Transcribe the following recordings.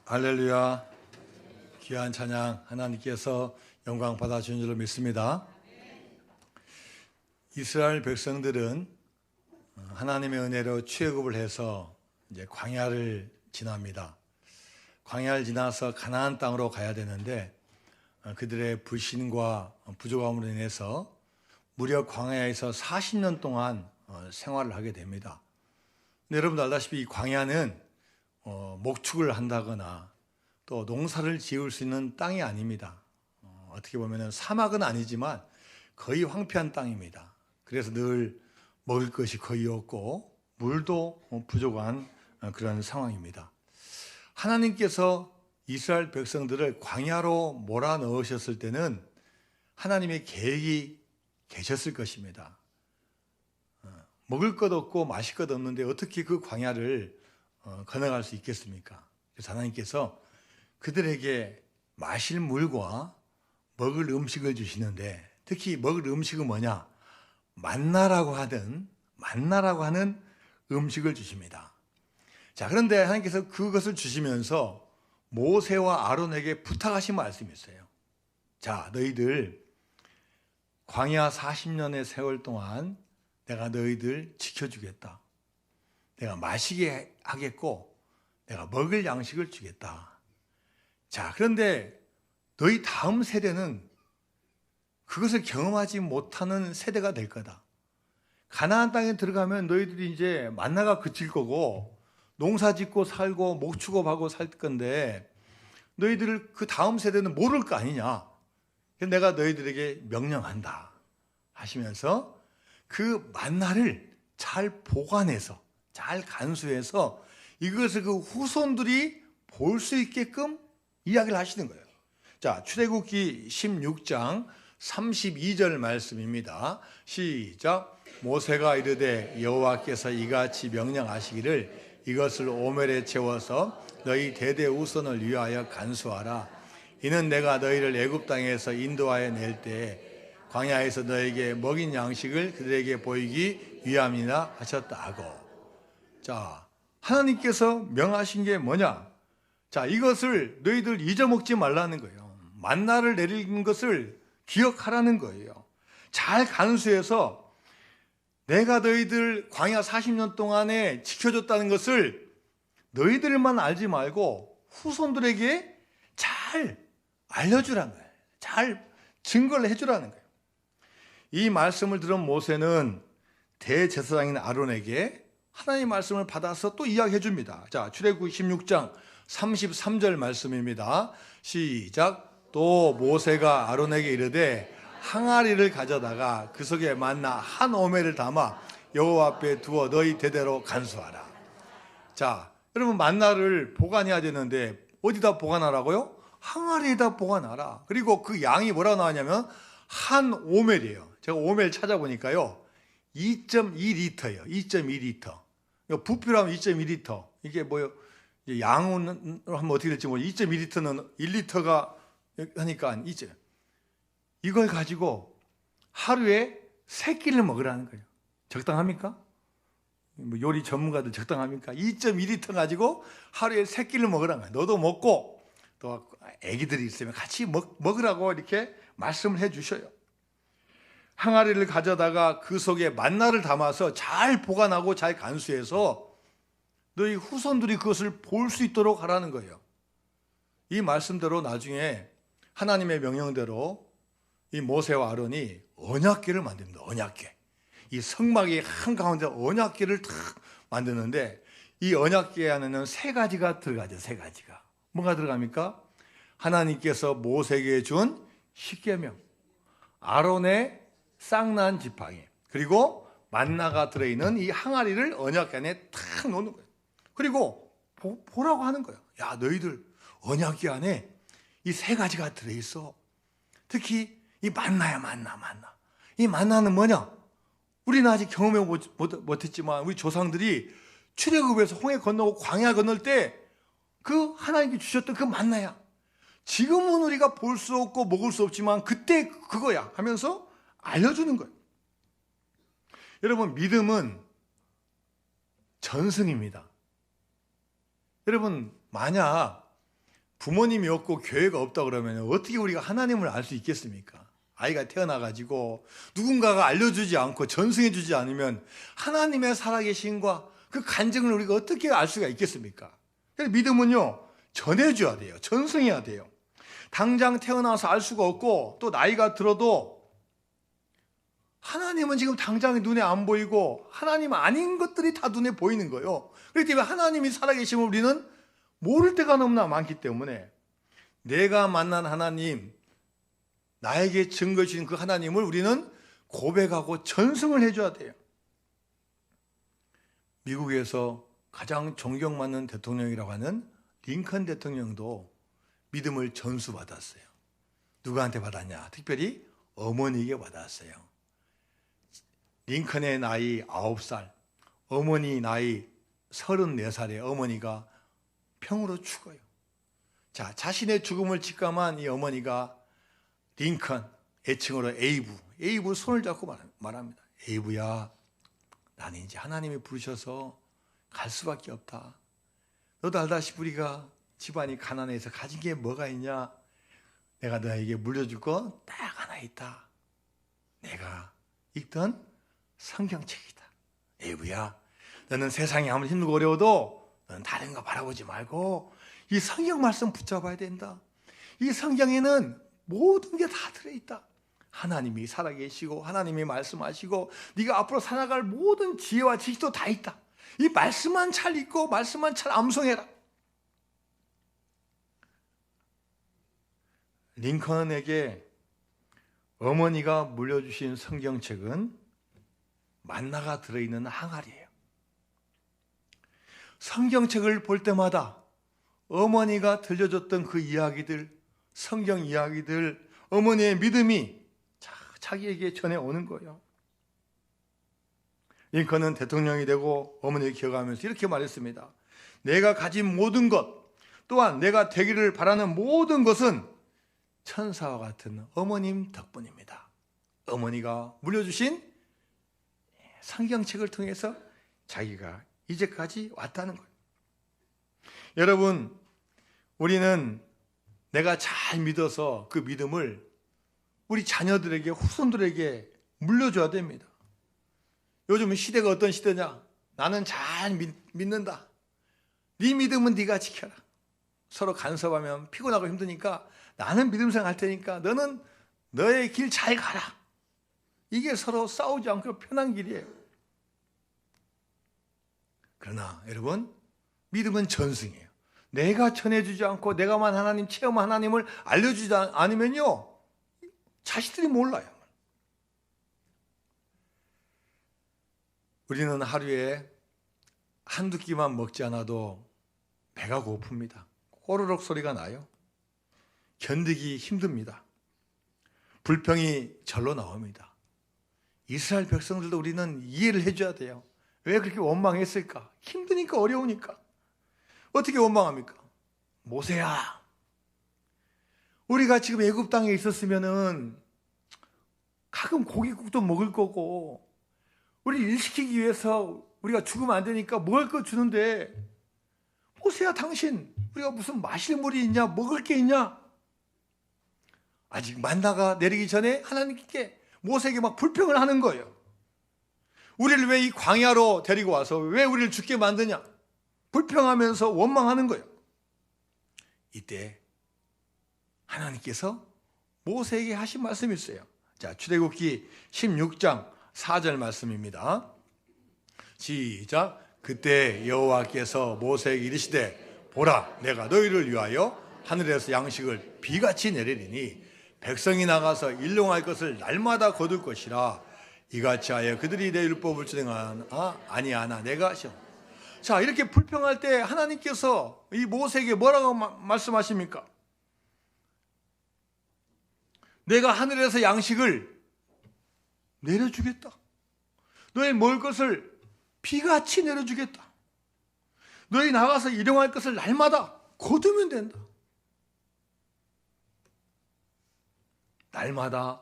할렐루야. 귀한 찬양 하나님께서 영광 받아주신 줄로 믿습니다. 이스라엘 백성들은 하나님의 은혜로 출애굽을 해서 이제 광야를 지납니다. 광야를 지나서 가나안 땅으로 가야 되는데 그들의 불신과 부족함으로 인해서 무려 광야에서 40년 동안 생활을 하게 됩니다. 근데 여러분도 알다시피 이 광야는 목축을 한다거나 또 농사를 지을 수 있는 땅이 아닙니다. 어떻게 보면 사막은 아니지만 거의 황폐한 땅입니다. 그래서 늘 먹을 것이 거의 없고 물도 부족한 그런 상황입니다. 하나님께서 이스라엘 백성들을 광야로 몰아넣으셨을 때는 하나님의 계획이 계셨을 것입니다. 먹을 것 없고 마실 것 없는데 어떻게 그 광야를 건너갈 수 있겠습니까? 그래서 하나님께서 그들에게 마실 물과 먹을 음식을 주시는데 특히 먹을 음식은 뭐냐? 만나라고 하는 음식을 주십니다. 자, 그런데 하나님께서 그것을 주시면서 모세와 아론에게 부탁하신 말씀이 있어요. 자, 너희들 광야 40년의 세월 동안 내가 너희들 지켜주겠다. 내가 마시게 하겠고 내가 먹을 양식을 주겠다. 자, 그런데 너희 다음 세대는 그것을 경험하지 못하는 세대가 될 거다. 가나안 땅에 들어가면 너희들이 이제 만나가 그칠 거고 농사 짓고 살고 목축업하고 살 건데 너희들 그 다음 세대는 모를 거 아니냐. 그래서 내가 너희들에게 명령한다 하시면서 그 만나를 잘 보관해서 잘 간수해서 이것을 그 후손들이 볼 수 있게끔 이야기를 하시는 거예요. 자, 출애굽기 16장 32절 말씀입니다. 시작. 모세가 이르되 여호와께서 이같이 명령하시기를 이것을 오멜에 채워서 너희 대대 후손을 위하여 간수하라. 이는 내가 너희를 애굽 땅에서 인도하여 낼 때에 광야에서 너에게 먹인 양식을 그들에게 보이기 위함이라 하셨다 하고. 자, 하나님께서 명하신 게 뭐냐? 자, 이것을 너희들 잊어먹지 말라는 거예요. 만나를 내리는 것을 기억하라는 거예요. 잘 간수해서 내가 너희들 광야 40년 동안에 지켜줬다는 것을 너희들만 알지 말고 후손들에게 잘 알려주라는 거예요. 잘 증거를 해주라는 거예요. 이 말씀을 들은 모세는 대제사장인 아론에게 하나님의 말씀을 받아서 또 이야기해 줍니다. 자, 출애굽기 16장 33절 말씀입니다. 시작. 또 모세가 아론에게 이르되 항아리를 가져다가 그 속에 만나 한 오멜을 담아 여호와 앞에 두어 너희 대대로 간수하라. 자, 여러분 만나를 보관해야 되는데 어디다 보관하라고요? 항아리에다 보관하라. 그리고 그 양이 뭐라고 나왔냐면 한 오멜이에요. 제가 오멜 찾아보니까요 2.2리터예요. 2.2리터. 부피로 하면 2.2리터. 이게 뭐요? 양은 하면 어떻게 될지 모르겠어요. 2.2리터는 1리터가 하니까 2. 이걸 가지고 하루에 3끼를 먹으라는 거예요. 적당합니까? 요리 전문가들 적당합니까? 2.2리터 가지고 하루에 3끼를 먹으라는 거예요. 너도 먹고 또 애기들이 있으면 같이 먹으라고 이렇게 말씀을 해 주셔요. 항아리를 가져다가 그 속에 만나를 담아서 잘 보관하고 잘 간수해서 너희 후손들이 그것을 볼 수 있도록 하라는 거예요. 이 말씀대로 나중에 하나님의 명령대로 이 모세와 아론이 언약궤를 만듭니다. 언약궤. 이 성막의 한가운데 언약궤를 탁 만드는데 이 언약궤 안에는 3가지가 들어가죠. 3가지가. 뭐가 들어갑니까? 하나님께서 모세에게 준 십계명, 아론의 쌍난 지팡이, 그리고 만나가 들어있는 이 항아리를 언약궤 안에 탁 놓는 거예요. 그리고 보라고 하는 거예요. 야, 너희들 언약궤 안에 이 3가지가 들어있어. 특히 이 만나야 만나. 이 만나는 뭐냐? 우리는 아직 경험해 못했지만 우리 조상들이 출애굽에서 홍해 건너고 광야 건널 때 그 하나님께 주셨던 그 만나야. 지금은 우리가 볼 수 없고 먹을 수 없지만 그때 그거야 하면서 알려주는 거예요. 여러분, 믿음은 전승입니다. 여러분, 만약 부모님이 없고 교회가 없다 그러면 어떻게 우리가 하나님을 알 수 있겠습니까? 아이가 태어나가지고 누군가가 알려주지 않고 전승해주지 않으면 하나님의 살아계심과 그 간증을 우리가 어떻게 알 수가 있겠습니까? 그래서 믿음은요, 전해줘야 돼요. 전승해야 돼요. 당장 태어나서 알 수가 없고 또 나이가 들어도 하나님은 지금 당장 눈에 안 보이고 하나님 아닌 것들이 다 눈에 보이는 거예요. 그렇기 때문에 하나님이 살아계심을 우리는 모를 때가 너무나 많기 때문에 내가 만난 하나님, 나에게 증거해 주신 그 하나님을 우리는 고백하고 전승을 해줘야 돼요. 미국에서 가장 존경받는 대통령이라고 하는 링컨 대통령도 믿음을 전수받았어요. 누구한테 받았냐? 특별히 어머니에게 받았어요. 링컨의 나이 9살, 어머니 나이 34살에 어머니가 병으로 죽어요. 자, 자신의 죽음을 직감한 이 어머니가 링컨, 애칭으로 에이브 손을 잡고 말합니다. 에이브야, 나는 이제 하나님이 부르셔서 갈 수밖에 없다. 너도 알다시피 우리가 집안이 가난해서 가진 게 뭐가 있냐? 내가 너에게 물려줄 거 딱 하나 있다. 내가 읽던 성경책이다. 에이브야, 너는 세상이 아무리 힘들고 어려워도 너는 다른 거 바라보지 말고 이 성경 말씀 붙잡아야 된다. 이 성경에는 모든 게 다 들어있다. 하나님이 살아계시고 하나님이 말씀하시고 네가 앞으로 살아갈 모든 지혜와 지식도 다 있다. 이 말씀만 잘 읽고 말씀만 잘 암송해라. 링컨에게 어머니가 물려주신 성경책은 만나가 들어있는 항아리예요. 성경책을 볼 때마다 어머니가 들려줬던 그 이야기들, 성경 이야기들, 어머니의 믿음이 자기에게 전해오는 거예요. 링컨은 대통령이 되고 어머니를 기억하면서 이렇게 말했습니다. 내가 가진 모든 것, 또한 내가 되기를 바라는 모든 것은 천사와 같은 어머님 덕분입니다. 어머니가 물려주신 성경책을 통해서 자기가 이제까지 왔다는 거예요. 여러분, 우리는 내가 잘 믿어서 그 믿음을 우리 자녀들에게, 후손들에게 물려줘야 됩니다. 요즘 시대가 어떤 시대냐? 나는 잘 믿는다. 네 믿음은 네가 지켜라. 서로 간섭하면 피곤하고 힘드니까 나는 믿음생 할 테니까 너는 너의 길 잘 가라. 이게 서로 싸우지 않고 편한 길이에요. 그러나 여러분, 믿음은 전승이에요. 내가 전해주지 않고 내가만 하나님, 체험 하나님을 알려주지 않으면요, 자식들이 몰라요. 우리는 하루에 한두 끼만 먹지 않아도 배가 고픕니다. 꼬르륵 소리가 나요. 견디기 힘듭니다. 불평이 절로 나옵니다. 이스라엘 백성들도 우리는 이해를 해줘야 돼요. 왜 그렇게 원망했을까? 힘드니까, 어려우니까. 어떻게 원망합니까? 모세야, 우리가 지금 애굽 땅에 있었으면은 가끔 고깃국도 먹을 거고, 우리 일 시키기 위해서 우리가 죽으면 안 되니까 먹을 거 주는데, 모세야, 당신 우리가 무슨 마실 물이 있냐, 먹을 게 있냐? 아직 만나가 내리기 전에 하나님께 모세에게 막 불평을 하는 거예요. 우리를 왜 이 광야로 데리고 와서 왜 우리를 죽게 만드냐? 불평하면서 원망하는 거예요. 이때 하나님께서 모세에게 하신 말씀이 있어요. 자, 출애굽기 16장 4절 말씀입니다. 시작. 그때 여호와께서 모세에게 이르시되 보라, 내가 너희를 위하여 하늘에서 양식을 비같이 내리리니 백성이 나가서 일용할 것을 날마다 거둘 것이라. 이같이 하여 그들이 내 율법을 준행하나 아니하나 내가 하시오. 자, 이렇게 불평할 때 하나님께서 이 모세에게 뭐라고 말씀하십니까? 내가 하늘에서 양식을 내려주겠다. 너희 먹을 것을 비같이 내려주겠다. 너희 나가서 일용할 것을 날마다 거두면 된다. 날마다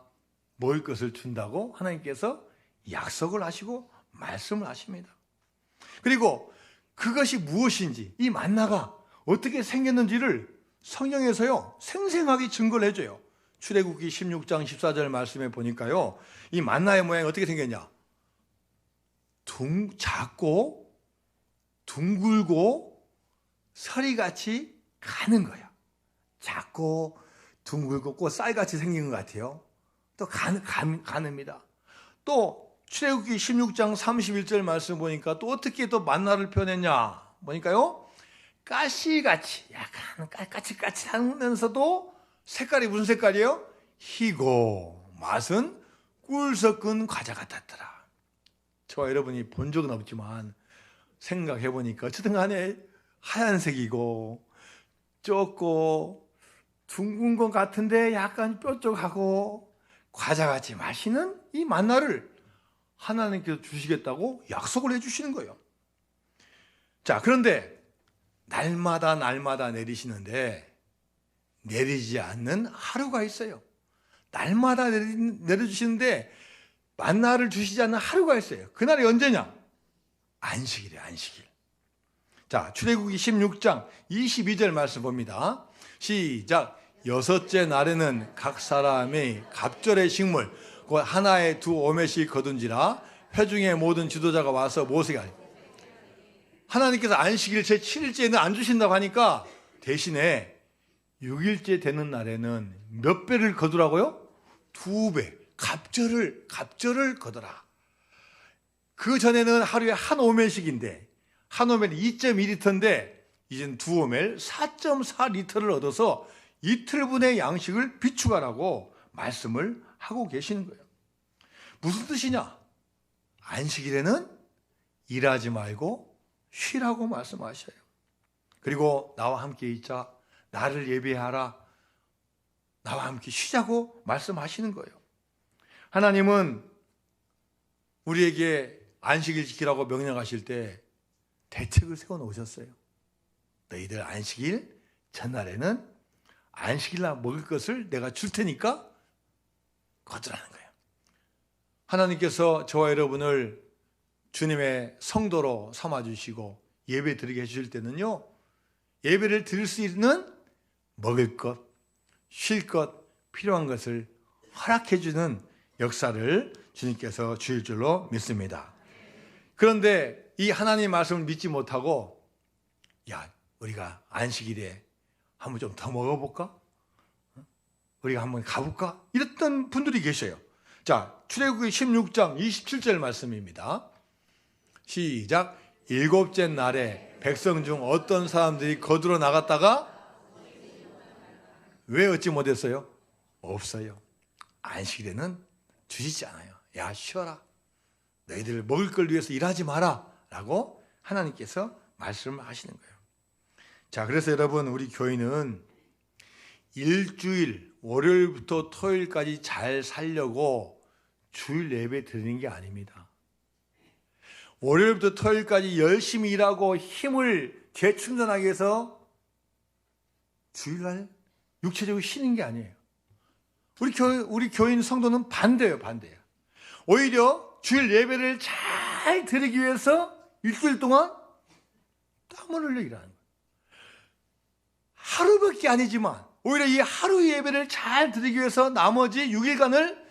먹을 것을 준다고 하나님께서 약속을 하시고 말씀을 하십니다. 그리고 그것이 무엇인지, 이 만나가 어떻게 생겼는지를 성경에서요 생생하게 증거를 해줘요. 출애굽기 16장 14절 말씀에 보니까요, 이 만나의 모양이 어떻게 생겼냐? 작고 둥글고 서리같이 가는 거야. 작고 둥글고 꽃쌀같이 생긴 것 같아요. 또 가늡니다. 또 출애굽기 16장 31절 말씀 보니까 또 어떻게 또 만나를 표현했냐 보니까요, 가시같이 약간 까칠까칠하면서도 색깔이 무슨 색깔이에요? 희고 맛은 꿀 섞은 과자 같았더라. 저와 여러분이 본 적은 없지만 생각해 보니까 어쨌든 간에 하얀색이고 좁고 둥근 것 같은데 약간 뾰족하고 과자같이 맛있는 이 만나를 하나님께서 주시겠다고 약속을 해주시는 거예요. 자, 그런데 날마다 내리시는데 내리지 않는 하루가 있어요. 날마다 내려주시는데 만나를 주시지 않는 하루가 있어요. 그날이 언제냐? 안식일이에요, 안식일. 자, 출애굽기 16장 22절 말씀 봅니다. 시작. 여섯째 날에는 각 사람의 갑절의 식물 곧 하나에 2오멜씩 거둔지라 회중의 모든 지도자가 와서 모세에게 하니, 하나님께서 안식일 제 7일째는 안 주신다고 하니까 대신에 6일째 되는 날에는 몇 배를 거두라고요? 2배. 갑절을 거둬라. 그 전에는 하루에 한 오멜씩인데, 한 오멜이 2.2리터인데 이제는 2오멜 4.4리터를 얻어서 이틀분의 양식을 비추가라고 말씀을 하고 계시는 거예요. 무슨 뜻이냐? 안식일에는 일하지 말고 쉬라고 말씀하셔요. 그리고 나와 함께 있자, 나를 예배하라, 나와 함께 쉬자고 말씀하시는 거예요. 하나님은 우리에게 안식일 지키라고 명령하실 때 대책을 세워놓으셨어요. 너희들 안식일 전날에는 안식일날 먹을 것을 내가 줄 테니까 거두라는 거예요. 하나님께서 저와 여러분을 주님의 성도로 삼아주시고 예배 드리게 해주실 때는요, 예배를 드릴 수 있는 먹을 것, 쉴 것, 필요한 것을 허락해주는 역사를 주님께서 주실 줄로 믿습니다. 그런데 이 하나님의 말씀을 믿지 못하고, 야, 우리가 안식일에 한번 좀 더 먹어볼까? 우리가 한번 가볼까? 이랬던 분들이 계셔요. 자, 출애굽기 16장 27절 말씀입니다. 시작. 7째 날에 백성 중 어떤 사람들이 거두러 나갔다가 왜 얻지 못했어요? 없어요. 안식일에는 주시지 않아요. 야, 쉬어라. 너희들 먹을 걸 위해서 일하지 마라 라고 하나님께서 말씀을 하시는 거예요. 자, 그래서 여러분, 우리 교회는 일주일 월요일부터 토요일까지 잘 살려고 주일 예배 드리는 게 아닙니다. 월요일부터 토요일까지 열심히 일하고 힘을 재충전하기 위해서 주일날 육체적으로 쉬는 게 아니에요. 우리 교인 성도는 반대예요. 오히려 주일 예배를 잘 드리기 위해서 일주일 동안 땀을 흘려 일하는 거예요. 하루밖에 아니지만 오히려 이 하루 예배를 잘 드리기 위해서 나머지 6일간을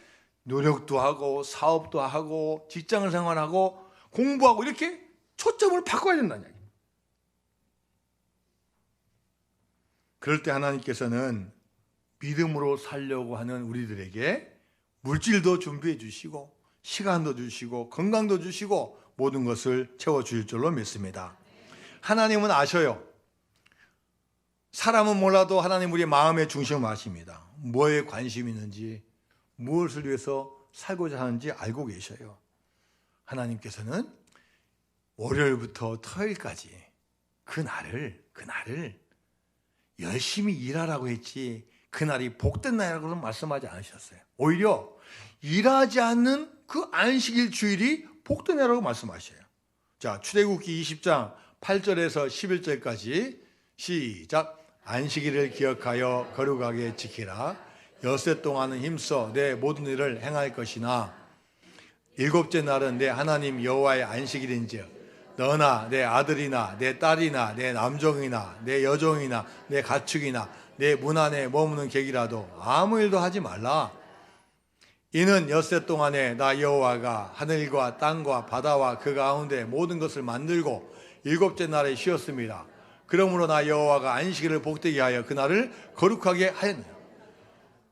노력도 하고 사업도 하고 직장을 생활하고 공부하고 이렇게 초점을 바꿔야 된다는 얘기예요. 그럴 때 하나님께서는 믿음으로 살려고 하는 우리들에게 물질도 준비해 주시고 시간도 주시고 건강도 주시고 모든 것을 채워주실 줄로 믿습니다. 하나님은 아셔요. 사람은 몰라도 하나님 우리의 마음의 중심을 아십니다. 뭐에 관심이 있는지, 무엇을 위해서 살고자 하는지 알고 계셔요. 하나님께서는 월요일부터 토요일까지 그 날을 열심히 일하라고 했지 그날이 복된 날이라고는 말씀하지 않으셨어요. 오히려 일하지 않는 그 안식일 주일이 복된 날이라고 말씀하셔요. 자, 출애굽기 20장 8절에서 11절까지 시작. 안식일을 기억하여 거룩하게 지키라. 엿새 동안은 힘써 내 모든 일을 행할 것이나 7째 날은 내 하나님 여호와의 안식일인즉 너나 내 아들이나 내 딸이나 내 남종이나 내 여종이나 내 가축이나 내 문 안에 머무는 객이라도 아무 일도 하지 말라. 이는 엿새 동안에 나 여호와가 하늘과 땅과 바다와 그 가운데 모든 것을 만들고 일곱째 날에 쉬었습니다. 그러므로 나 여호와가 안식일을 복되게 하여 그날을 거룩하게 하였느니라.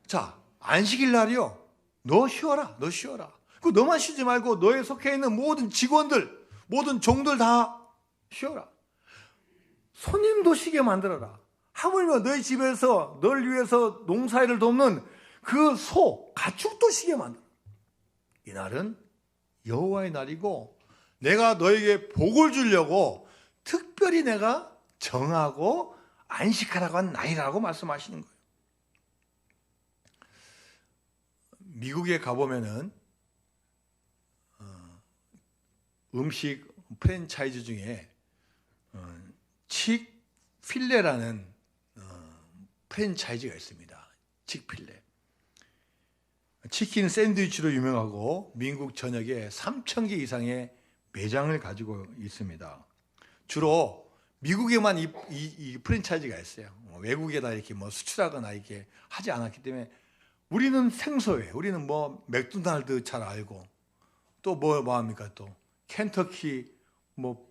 자, 안식일 날이요, 너 쉬어라. 너 쉬어라. 그 너만 쉬지 말고 너에 속해 있는 모든 직원들, 모든 종들 다 쉬어라. 손님도 쉬게 만들어라. 하물며 너희 집에서 널 위해서 농사일을 돕는 그 소, 가축도 쉬게 만들어라. 이날은 여호와의 날이고 내가 너에게 복을 주려고 특별히 내가 정하고 안식하라고 한 날이라고 말씀하시는 거예요. 미국에 가보면은 음식 프랜차이즈 중에 칙필레라는 프랜차이즈가 있습니다. 칙필레. 치킨 샌드위치로 유명하고 미국 전역에 3,000개 이상의 매장을 가지고 있습니다. 주로 미국에만 이 프랜차이즈가 있어요. 외국에다 이렇게 뭐 수출하거나 이렇게 하지 않았기 때문에 우리는 생소해요. 우리는 뭐 맥도날드 잘 알고 또 뭐 합니까? 또 켄터키 뭐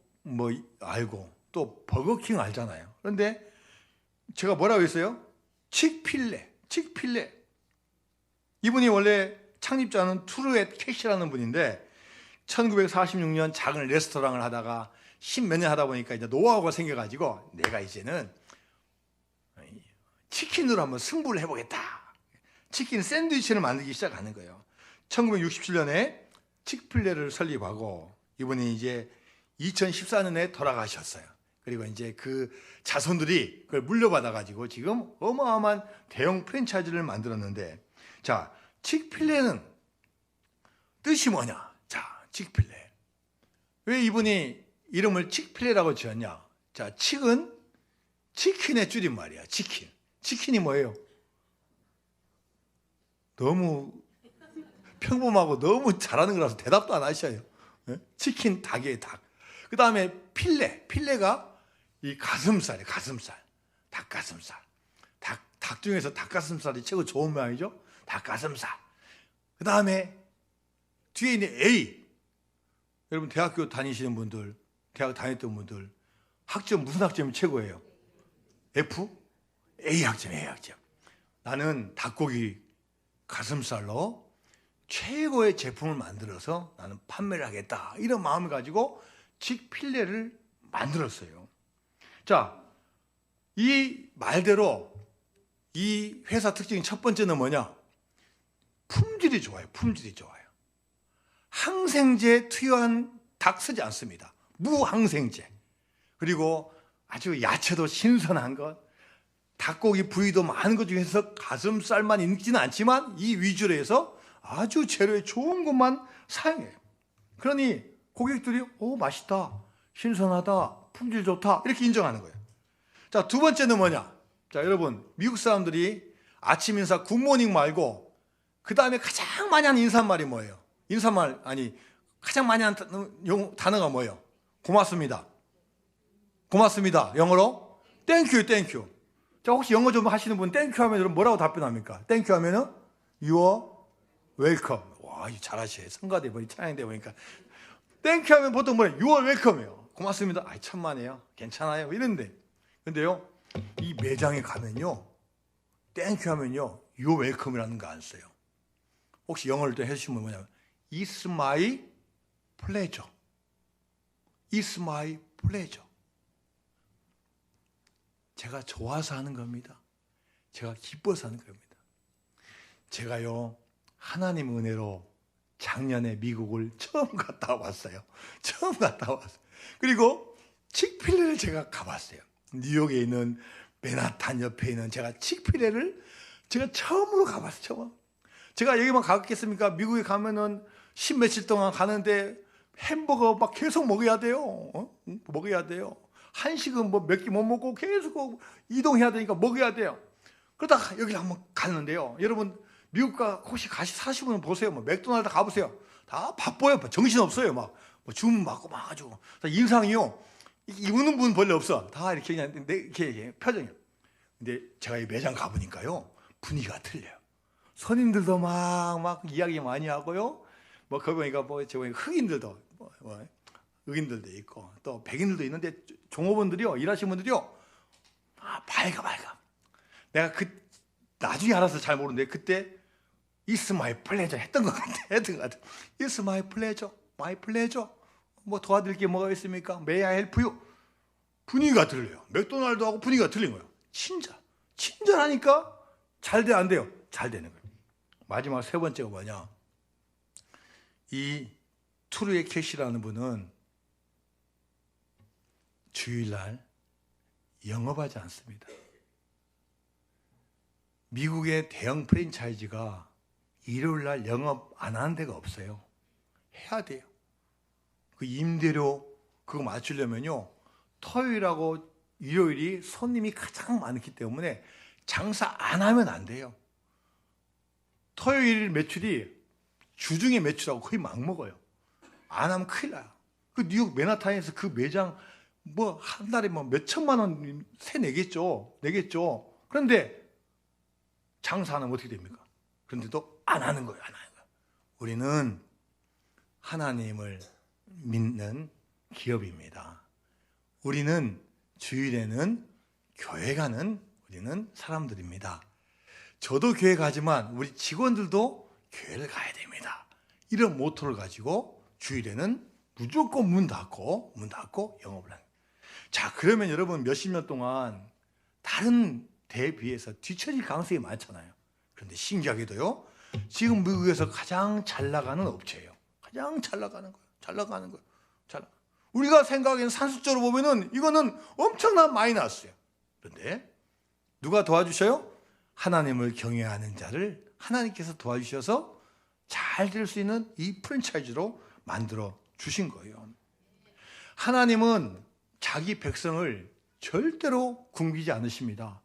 알고 또 버거킹 알잖아요. 그런데 제가 뭐라고 했어요? 칙필레. 이분이 원래 창립자는 투르엣 캐시라는 분인데 1946년 작은 레스토랑을 하다가 10몇 년 하다 보니까 이제 노하우가 생겨가지고 내가 이제는 치킨으로 한번 승부를 해보겠다. 치킨 샌드위치를 만들기 시작하는 거예요. 1967년에 칙필레를 설립하고 이분이 이제 2014년에 돌아가셨어요. 그리고 이제 그 자손들이 그걸 물려받아가지고 지금 어마어마한 대형 프랜차이즈를 만들었는데, 자, 칙필레는 뜻이 뭐냐? 자, 칙필레. 왜 이분이 이름을 칙필레라고 지었냐? 자, 칙은 치킨의 줄임말이야. 치킨. 치킨이 뭐예요? 너무 평범하고 너무 잘하는 거라서 대답도 안 하셔요. 치킨, 닭이에요, 닭. 그 다음에 필레가 이 가슴살이에요, 가슴살. 닭가슴살. 닭 중에서 닭가슴살이 최고 좋은 모양이죠? 닭가슴살. 그 다음에 뒤에 있는 A. 여러분 대학교 다니시는 분들, 대학 다녔던 분들, 학점 무슨 학점이 최고예요? F? A 학점. 나는 닭고기 가슴살로 최고의 제품을 만들어서 나는 판매를 하겠다. 이런 마음을 가지고 칙필레를 만들었어요. 자, 이 말대로 이 회사 특징 첫 번째는 뭐냐? 품질이 좋아요. 항생제 투여한 닭 쓰지 않습니다. 무항생제. 그리고 아주 야채도 신선한 것, 닭고기 부위도 많은 것 중에서 가슴살만 있지는 않지만 이 위주로 해서 아주 재료에 좋은 것만 사용해요. 그러니 고객들이 맛있다, 신선하다, 품질 좋다 이렇게 인정하는 거예요. 자, 두 번째는 뭐냐? 자, 여러분 미국 사람들이 아침 인사 굿모닝 말고 그 다음에 가장 많이 하는 인사말이 뭐예요? 가장 많이 하는 단어가 뭐예요? 고맙습니다. 영어로 땡큐. 자, 혹시 영어 좀 하시는 분 땡큐 하면 여러분 뭐라고 답변합니까? 땡큐 하면은 you're welcome. 와, 이거 잘하시네. 성가대 보니 찬양대 보니까 땡큐 하면 보통 뭐예요? you're welcome예요. 고맙습니다. 천만에요. 괜찮아요. 이런데 근데요, 이 매장에 가면요, 땡큐 하면요 you're welcome이라는 거 안 써요. 혹시 영어를 또 해주시면 뭐냐면 It's my pleasure. 제가 좋아서 하는 겁니다. 제가 기뻐서 하는 겁니다. 제가요, 하나님 은혜로 작년에 미국을 처음 갔다 왔어요. 그리고 칙필레를 제가 가봤어요. 뉴욕에 있는 맨하탄 옆에 있는 제가 칙필레를 제가 처음으로 가봤어요. 제가 여기만 가겠습니까? 미국에 가면은 10며칠 동안 가는데 햄버거 막 계속 먹어야 돼요. 한식은 뭐 몇 개 못 먹고 계속 이동해야 되니까 먹어야 돼요. 그러다가 여기를 한번 갔는데요. 여러분 미국 혹시 사시면 보세요. 맥도날드 가보세요. 다 바빠요. 정신 없어요. 막 뭐 주문 받고 막 가지고 인상이요. 우는 분 별로 없어. 다 이렇게 그냥 이렇게 표정이. 근데 제가 이 매장 가보니까요 분위기가 틀려요. 손님들도 막 이야기 많이 하고요. 뭐 거기 보니까 뭐 제가 흑인들도 흑인들도 있고 또 백인들도 있는데 종업원들이요, 일하시는 분들이요, 밝아. 내가 나중에 알아서 잘 모르는데 그때 It's my pleasure 했던 것 같아. It's my pleasure. 뭐 도와드릴 게 뭐가 있습니까? May I help you? 분위기가 틀려요. 맥도날드하고 분위기가 틀린 거예요. 친절하니까 잘 돼, 안 돼요? 잘 되는 거예요. 마지막 세 번째가 뭐냐? 이 투르의 캐시라는 분은 주일날 영업하지 않습니다. 미국의 대형 프랜차이즈가 일요일날 영업 안 하는 데가 없어요. 해야 돼요. 그 임대료 그거 맞추려면요, 토요일하고 일요일이 손님이 가장 많기 때문에 장사 안 하면 안 돼요. 토요일 매출이 주중에 매출하고 거의 막먹어요. 안 하면 큰일 나요. 그 뉴욕 맨하탄에서 그 매장 뭐 한 달에 뭐 몇 천만 원 세 내겠죠. 그런데 장사 안 하면 어떻게 됩니까? 그런데도 안 하는 거예요. 우리는 하나님을 믿는 기업입니다. 우리는 주일에는 교회 가는 우리는 사람들입니다. 저도 교회 가지만 우리 직원들도 교회를 가야 됩니다. 이런 모토를 가지고 주일에는 무조건 문 닫고 영업을 합니다. 자, 그러면 여러분 몇십 년 동안 다른 데에 비해서 뒤처질 가능성이 많잖아요. 그런데 신기하게도요, 지금 미국에서 가장 잘 나가는 업체예요. 가장 잘 나가는 거예요. 우리가 생각하기에는 산술적으로 보면은 이거는 엄청난 마이너스예요. 그런데 누가 도와주셔요? 하나님을 경외하는 자를 하나님께서 도와주셔서 잘 될 수 있는 이 프랜차이즈로 만들어 주신 거예요. 하나님은 자기 백성을 절대로 굶기지 않으십니다.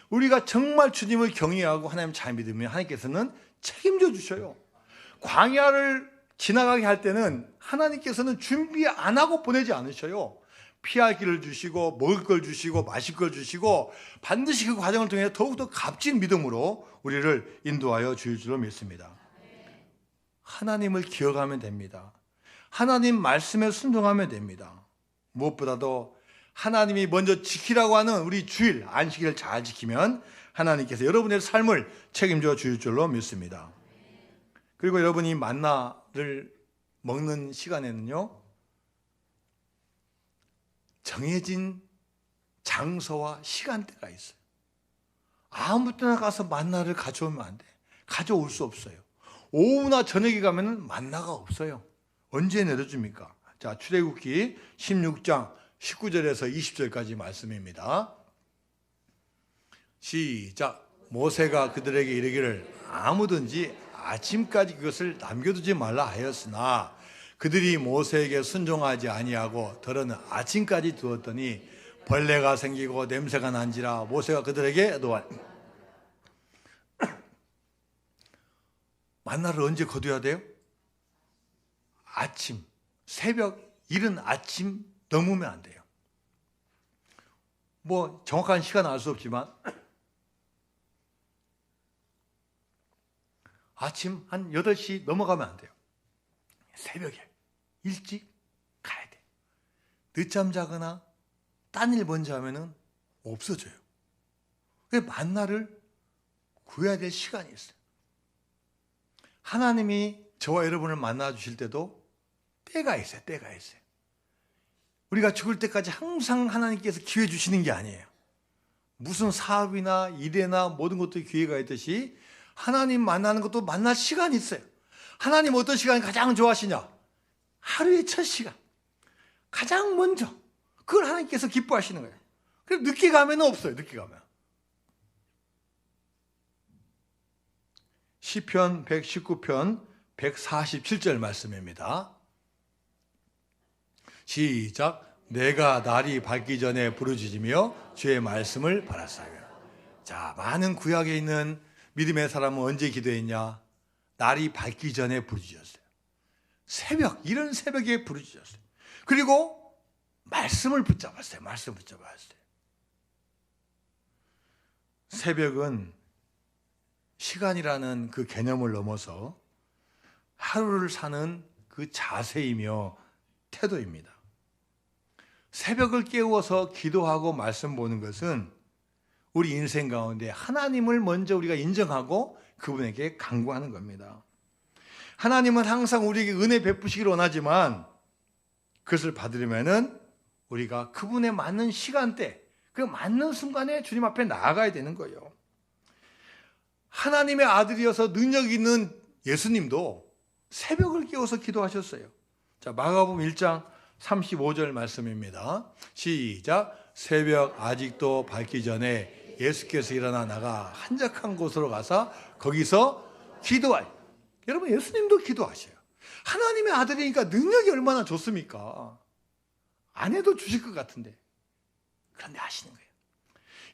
우리가 정말 주님을 경외하고 하나님 잘 믿으면 하나님께서는 책임져 주셔요. 광야를 지나가게 할 때는 하나님께서는 준비 안 하고 보내지 않으셔요. 피할 길을 주시고 먹을 걸 주시고 마실 걸 주시고 반드시 그 과정을 통해 더욱더 값진 믿음으로 우리를 인도하여 주실 줄로 믿습니다. 하나님을 기억하면 됩니다. 하나님 말씀에 순종하면 됩니다. 무엇보다도 하나님이 먼저 지키라고 하는 우리 주일 안식일을 잘 지키면 하나님께서 여러분의 삶을 책임져 주실 줄로 믿습니다. 그리고 여러분이 만나를 먹는 시간에는요, 정해진 장소와 시간대가 있어요. 아무 때나 가서 만나를 가져오면 안 돼. 가져올 수 없어요. 오후나 저녁에 가면은 만나가 없어요. 언제 내려줍니까? 자, 출애굽기 16장 19절에서 20절까지 말씀입니다. 시작. 모세가 그들에게 이르기를 아무든지 아침까지 그것을 남겨두지 말라 하였으나 그들이 모세에게 순종하지 아니하고 덜어는 아침까지 두었더니 벌레가 생기고 냄새가 난지라 모세가 그들에게 놓아. 만나를 언제 거둬야 돼요? 아침, 새벽, 이른 아침 넘으면 안 돼요. 뭐 정확한 시간은 알 수 없지만 아침 한 8시 넘어가면 안 돼요. 새벽에 일찍 가야 돼. 늦잠 자거나 딴 일 먼저 하면은 없어져요. 그래서 만나를 구해야 될 시간이 있어요. 하나님이 저와 여러분을 만나 주실 때도 때가 있어요. 우리가 죽을 때까지 항상 하나님께서 기회 주시는 게 아니에요. 무슨 사업이나 일이나 모든 것도 기회가 있듯이 하나님 만나는 것도 만날 시간이 있어요. 하나님 어떤 시간이 가장 좋아하시냐? 하루의 첫 시간. 가장 먼저. 그걸 하나님께서 기뻐하시는 거예요. 그래서 늦게 가면 없어요. 늦게 가면. 시편 119편 147절 말씀입니다. 시작. 내가 날이 밝기 전에 부르짖으며 주의 말씀을 바랐사오며. 자, 많은 구약에 있는 믿음의 사람은 언제 기도했냐? 날이 밝기 전에 부르짖었어요. 이런 새벽에 부르짖었어요. 그리고 말씀을 붙잡았어요. 새벽은 시간이라는 그 개념을 넘어서 하루를 사는 그 자세이며 태도입니다. 새벽을 깨워서 기도하고 말씀 보는 것은 우리 인생 가운데 하나님을 먼저 우리가 인정하고 그분에게 간구하는 겁니다. 하나님은 항상 우리에게 은혜 베푸시기를 원하지만 그것을 받으려면은 우리가 그분에 맞는 시간대, 그 맞는 순간에 주님 앞에 나아가야 되는 거예요. 하나님의 아들이어서 능력 있는 예수님도 새벽을 깨워서 기도하셨어요. 자, 마가복음 1장 35절 말씀입니다. 시작. 새벽 아직도 밝기 전에 예수께서 일어나 나가 한적한 곳으로 가서 거기서 기도하여. 여러분, 예수님도 기도하셔요. 하나님의 아들이니까 능력이 얼마나 좋습니까? 안 해도 주실 것 같은데. 그런데 하시는 거예요.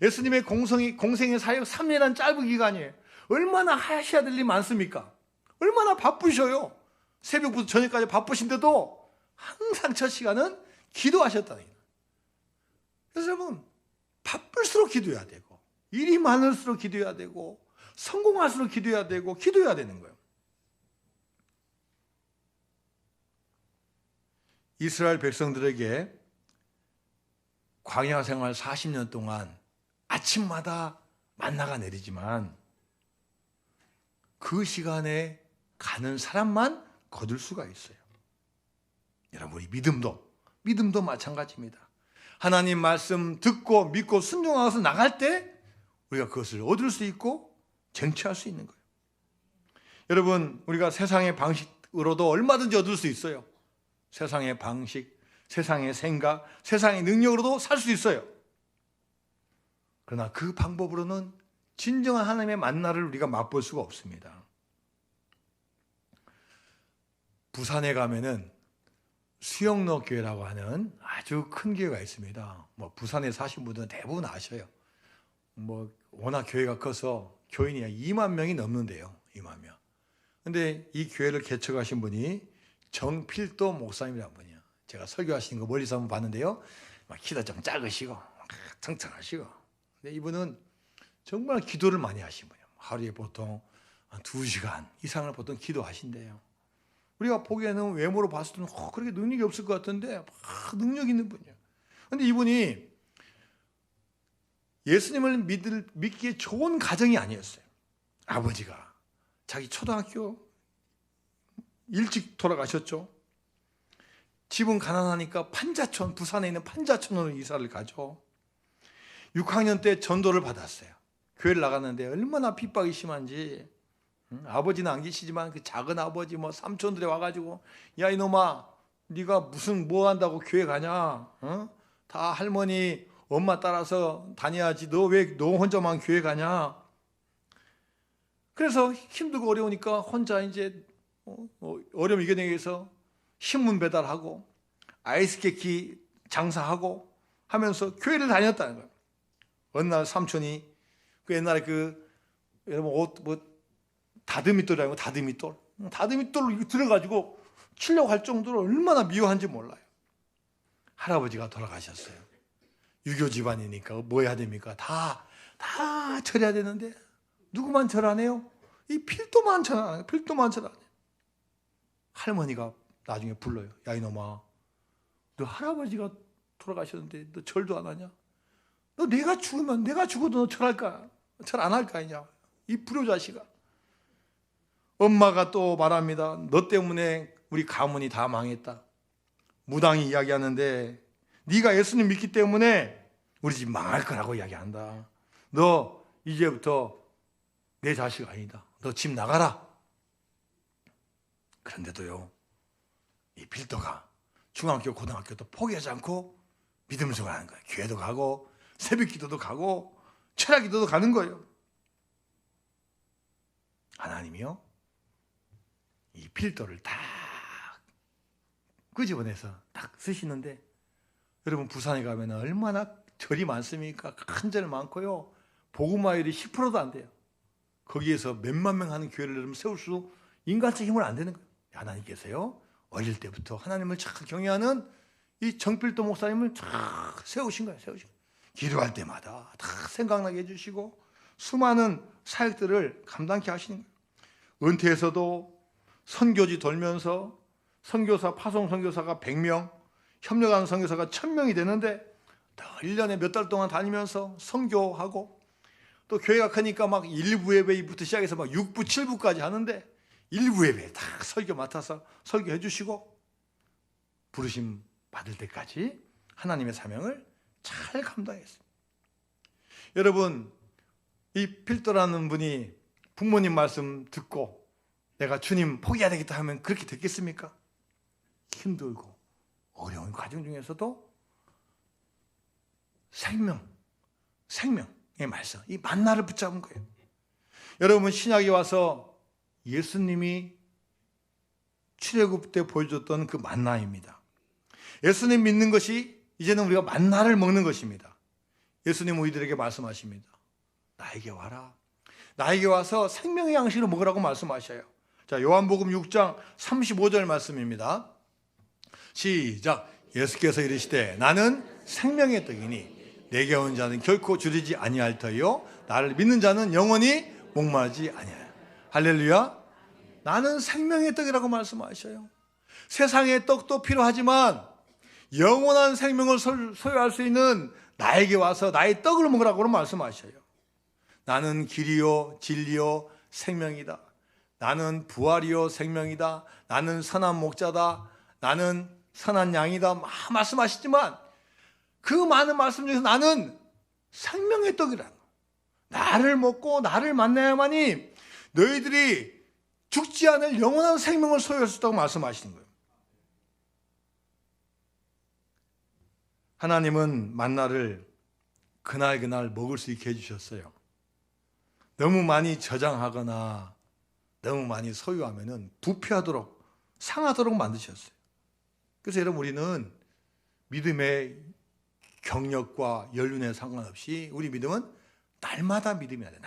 예수님의 공생의 사역 3년이라는 짧은 기간이에요. 얼마나 하셔야 될 일이 많습니까? 얼마나 바쁘셔요. 새벽부터 저녁까지 바쁘신데도 항상 첫 시간은 기도하셨다는 거예요. 그래서 여러분, 바쁠수록 기도해야 되고, 일이 많을수록 기도해야 되고, 성공할수록 기도해야 되고, 기도해야 되는 거예요. 이스라엘 백성들에게 광야 생활 40년 동안 아침마다 만나가 내리지만 그 시간에 가는 사람만 거둘 수가 있어요. 여러분, 우리 믿음도 마찬가지입니다. 하나님 말씀 듣고 믿고 순종하고서 나갈 때 우리가 그것을 얻을 수 있고 쟁취할 수 있는 거예요. 여러분, 우리가 세상의 방식으로도 얼마든지 얻을 수 있어요. 세상의 방식, 세상의 생각, 세상의 능력으로도 살 수 있어요. 그러나 그 방법으로는 진정한 하나님의 만나를 우리가 맛볼 수가 없습니다. 부산에 가면은 수영로 교회라고 하는 아주 큰 교회가 있습니다. 부산에 사신 분들은 대부분 아셔요. 워낙 교회가 커서 교인이 2만 명이 넘는데요. 2만 명. 근데 이 교회를 개척하신 분이 정필도 목사님이라는 분이에요. 제가 설교하시는 거 멀리서 한번 봤는데요. 키도 좀 작으시고 텅텅하시고. 근데 이분은 정말 기도를 많이 하신 분이에요. 하루에 보통 한 2시간 이상을 보통 기도하신대요. 우리가 보기에는 외모로 봤을 때는 그렇게 능력이 없을 것 같은데 능력 있는 분이에요. 그런데 이분이 예수님을 믿기에 좋은 가정이 아니었어요. 아버지가 자기 초등학교 일찍 돌아가셨죠. 집은 가난하니까 부산에 있는 판자촌으로 이사를 가죠. 6학년 때 전도를 받았어요. 교회를 나갔는데 얼마나 핍박이 심한지. 아버지는 안 계시지만 그 작은 아버지 삼촌들이 와가지고, 야 이놈아, 네가 무슨 뭐 한다고 교회 가냐? 다 할머니 엄마 따라서 다녀야지. 너 왜 너 혼자만 교회 가냐? 그래서 힘들고 어려우니까 혼자 이제 어려움 이겨내기 위해서 신문 배달하고 아이스케이크 장사하고 하면서 교회를 다녔다는 거예요. 어느 날 삼촌이 그 옛날에 여러분 옷 다듬이돌이라고, 다듬이돌로 들어가지고 치려고 할 정도로 얼마나 미워한지 몰라요. 할아버지가 돌아가셨어요. 유교 집안이니까 뭐 해야 됩니까? 다 절해야 되는데 누구만 절 안 해요? 이 필도만 절 안 해요. 필도만 절 안 해요. 할머니가 나중에 불러요. 야 이놈아, 너 할아버지가 돌아가셨는데 너 절도 안 하냐? 너 내가 죽어도 너 절할까? 절 안 할 거 아니냐? 이 불효자식아. 엄마가 또 말합니다. 너 때문에 우리 가문이 다 망했다. 무당이 이야기하는데 네가 예수님 믿기 때문에 우리 집 망할 거라고 이야기한다. 너 이제부터 내 자식 아니다. 너 집 나가라. 그런데도요, 이 필도가 중학교, 고등학교도 포기하지 않고 믿음 생활 하는 거예요. 교회도 가고 새벽 기도도 가고 철학 기도도 가는 거예요. 하나님이요, 이 필도를 딱 끄집어내서 딱 쓰시는데, 여러분 부산에 가면 얼마나 절이 많습니까? 큰 절 많고요. 복음화율이 10%도 안 돼요. 거기에서 몇만 명 하는 교회를 여러분 세울 수 인간적 힘을 안 되는 거예요. 하나님께서요, 어릴 때부터 하나님을 참 경외하는 이 정필도 목사님을 쫙 세우신 거예요. 기도할 때마다 다 생각나게 해주시고 수많은 사역들을 감당케 하시는 거예요. 은퇴해서도 선교지 돌면서 선교사, 파송 선교사가 100명, 협력하는 선교사가 1000명이 되는데 1년에 몇 달 동안 다니면서 선교하고 또 교회가 크니까 막 1부 예배부터 시작해서 막 6부, 7부까지 하는데 1부 예배 다 설교 맡아서 설교해 주시고 부르심 받을 때까지 하나님의 사명을 잘 감당했어요. 여러분, 이 필도라는 분이 부모님 말씀 듣고 내가 주님 포기해야 되겠다 하면 그렇게 됐겠습니까? 힘들고 어려운 과정 중에서도 생명의 말씀, 이 만나를 붙잡은 거예요. 여러분, 신약에 와서 예수님이 출애굽 때 보여줬던 그 만나입니다. 예수님 믿는 것이 이제는 우리가 만나를 먹는 것입니다. 예수님은 우리들에게 말씀하십니다. 나에게 와라. 나에게 와서 생명의 양식을 먹으라고 말씀하셔요. 자, 요한복음 6장 35절 말씀입니다. 시작. 예수께서 이르시되 나는 생명의 떡이니 내게 온 자는 결코 줄이지 아니할 터요 나를 믿는 자는 영원히 목마르지 아니하여. 할렐루야. 나는 생명의 떡이라고 말씀하셔요. 세상의 떡도 필요하지만 영원한 생명을 소유할 수 있는 나에게 와서 나의 떡을 먹으라고 말씀하셔요. 나는 길이요 진리요 생명이다. 나는 부활이요 생명이다. 나는 선한 목자다. 나는 선한 양이다. 말씀하시지만 그 많은 말씀 중에서 나는 생명의 떡이라는 거예요. 나를 먹고 나를 만나야만이 너희들이 죽지 않을 영원한 생명을 소유할 수 있다고 말씀하시는 거예요. 하나님은 만나를 그날 먹을 수 있게 해주셨어요. 너무 많이 저장하거나 너무 많이 소유하면 부패하도록 상하도록 만드셨어요. 그래서 여러분, 우리는 믿음의 경력과 연륜에 상관없이 우리 믿음은 날마다 믿음해야 돼요.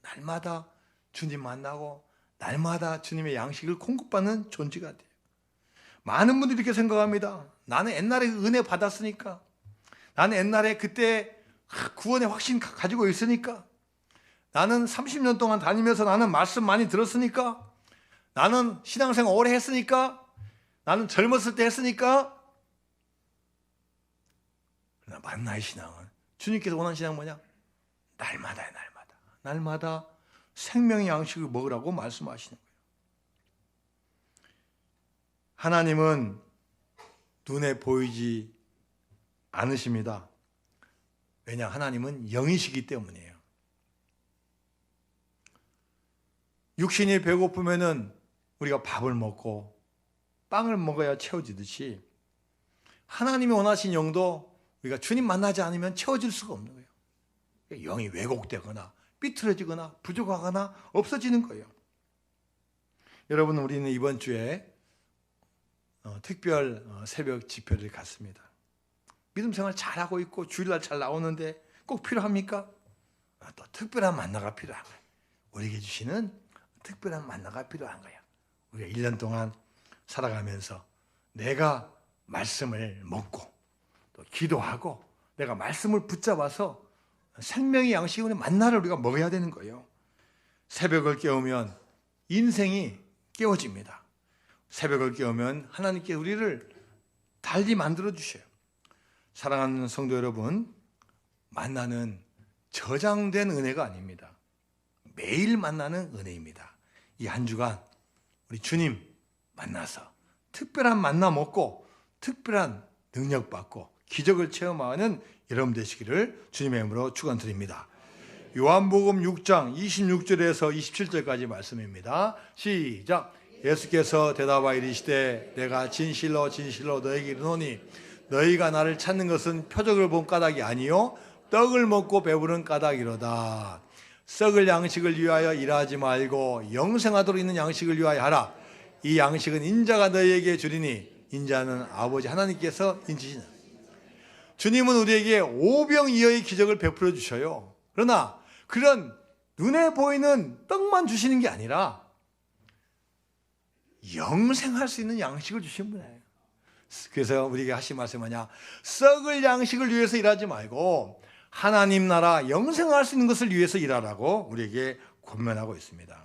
날마다 주님 만나고 날마다 주님의 양식을 공급받는 존재가 돼요. 많은 분들이 이렇게 생각합니다. 나는 옛날에 은혜 받았으니까, 나는 옛날에 그때 구원의 확신 가지고 있으니까, 나는 30년 동안 다니면서 나는 말씀 많이 들었으니까, 나는 신앙생활 오래 했으니까, 나는 젊었을 때 했으니까. 그러나 만나의 신앙은, 주님께서 원하는 신앙은 뭐냐? 날마다요. 날마다 생명의 양식을 먹으라고 말씀하시는 거예요. 하나님은 눈에 보이지 않으십니다. 왜냐? 하나님은 영이시기 때문이에요. 육신이 배고프면은 우리가 밥을 먹고 빵을 먹어야 채워지듯이 하나님이 원하신 영도 우리가 주님 만나지 않으면 채워질 수가 없는 거예요. 영이 왜곡되거나 삐뚤어지거나 부족하거나 없어지는 거예요. 여러분, 우리는 이번 주에 특별 새벽 집회를 갔습니다. 믿음 생활 잘하고 있고 주일날 잘 나오는데 꼭 필요합니까? 또 특별한 만나가 필요한 거예요. 우리에게 주시는 특별한 만나가 필요한 거예요. 우리가 1년 동안 살아가면서 내가 말씀을 먹고 또 기도하고 내가 말씀을 붙잡아서 생명의 양식으로 만나를 우리가 먹어야 되는 거예요. 새벽을 깨우면 인생이 깨워집니다. 새벽을 깨우면 하나님께 우리를 달리 만들어 주셔요. 사랑하는 성도 여러분, 만나는 저장된 은혜가 아닙니다. 매일 만나는 은혜입니다. 이 한 주간 우리 주님 만나서 특별한 만나 먹고 특별한 능력 받고 기적을 체험하는 여러분 되시기를 주님의 이름으로 축원드립니다. 요한복음 6장 26절에서 27절까지 말씀입니다. 시작. 예수께서 대답하여 이르시되 내가 진실로 너에게 이르노니 너희가 나를 찾는 것은 표적을 본 까닭이 아니요 떡을 먹고 배부른 까닭이로다. 썩을 양식을 위하여 일하지 말고 영생하도록 있는 양식을 위하여 하라. 이 양식은 인자가 너희에게 주리니 인자는 아버지 하나님께서 인치시는. 주님은 우리에게 오병이어의 기적을 베풀어 주셔요. 그러나 그런 눈에 보이는 떡만 주시는 게 아니라 영생할 수 있는 양식을 주신 분이에요. 그래서 우리에게 하신 말씀이 뭐냐? 썩을 양식을 위해서 일하지 말고 하나님 나라 영생할 수 있는 것을 위해서 일하라고 우리에게 권면하고 있습니다.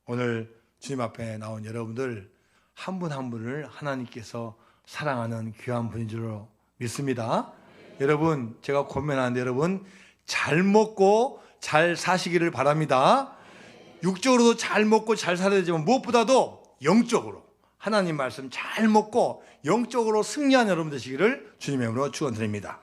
오늘 주님 앞에 나온 여러분들 한 분 한 분을 하나님께서 사랑하는 귀한 분인 줄로 믿습니다. 여러분, 제가 권면하는데 여러분 잘 먹고 잘 사시기를 바랍니다. 육적으로도 잘 먹고 잘 살아야 되지만 무엇보다도 영적으로 하나님 말씀 잘 먹고 영적으로 승리한 여러분 되시기를 주님의 이름으로 축원드립니다.